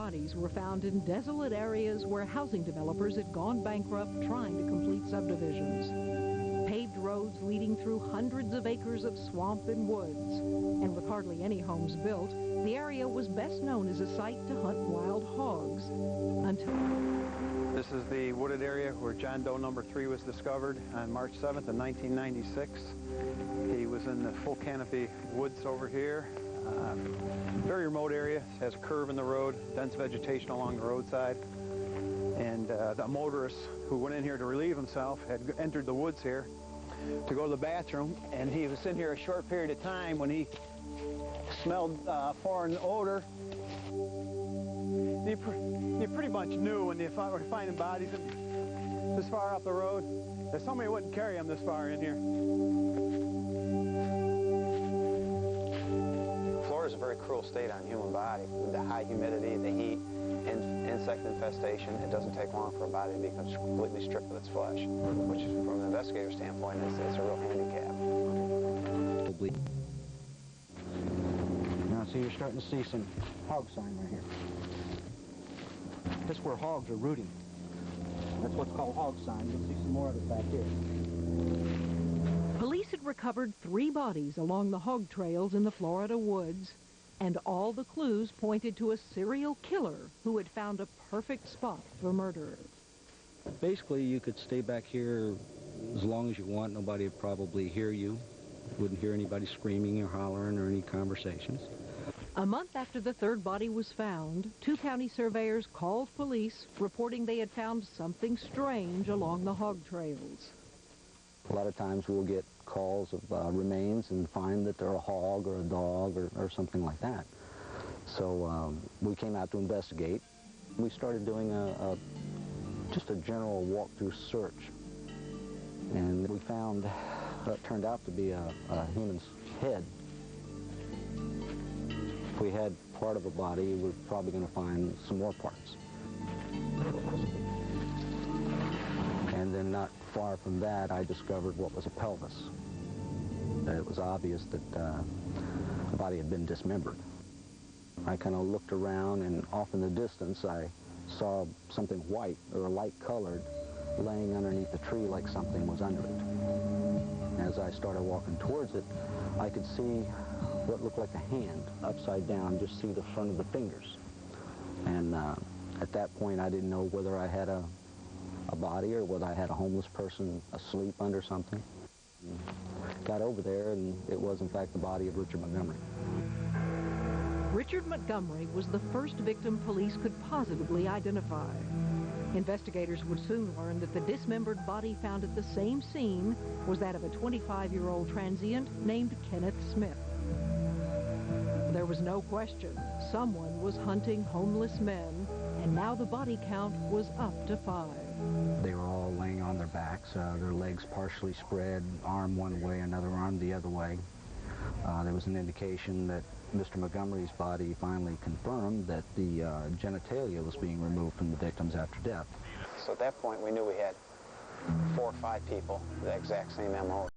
bodies were found in desolate areas where housing developers had gone bankrupt trying to complete subdivisions. Paved roads leading through hundreds of acres of swamp and woods. And with hardly any homes built, the area was best known as a site to hunt wild hogs until... This is the wooded area where John Doe number 3 was discovered on March 7th of 1996. He was in the full canopy woods over here. Very remote area, has a curve in the road, dense vegetation along the roadside. And the motorist who went in here to relieve himself had entered the woods here to go to the bathroom, and he was in here a short period of time when he smelled foreign odor. You pretty much knew when you were finding bodies this far up the road that somebody wouldn't carry them this far in here. Florida is a very cruel state on the human body. With the high humidity, the heat, insect infestation, it doesn't take long for a body to become completely stripped of its flesh, which from an investigator standpoint is a real handicap. Now, so you're starting to see some hog sign right here. That's where hogs are rooting. That's what's called hog sign. You'll see some more of it back here. Police had recovered 3 bodies along the hog trails in the Florida woods, and all the clues pointed to a serial killer who had found a perfect spot for murder. Basically, you could stay back here as long as you want. Nobody would probably hear you. Wouldn't hear anybody screaming or hollering or any conversations. A month after the 3rd body was found, 2 county surveyors called police, reporting they had found something strange along the hog trails. A lot of times we'll get calls of remains and find that they're a hog or a dog or something like that. So we came out to investigate. We started doing just a general walk-through search. And we found what turned out to be a human's head. If we had part of a body, we're probably going to find some more parts. And then not far from that, I discovered what was a pelvis. It was obvious that the body had been dismembered. I kind of looked around, and off in the distance, I saw something white or light-colored laying underneath the tree like something was under it. As I started walking towards it, I could see what looked like a hand upside down, just see the front of the fingers. And at that point, I didn't know whether I had a body or whether I had a homeless person asleep under something. Got over there, and it was, in fact, the body of Richard Montgomery. Richard Montgomery was the first victim police could positively identify. Investigators would soon learn that the dismembered body found at the same scene was that of a 25-year-old transient named Kenneth Smith. There was no question. Someone was hunting homeless men, and now the body count was up to 5. They were all laying on their backs, their legs partially spread, arm one way, another arm the other way. There was an indication that Mr. Montgomery's body finally confirmed that the genitalia was being removed from the victims after death. So at that point, we knew we had 4 or 5 people with the exact same MO.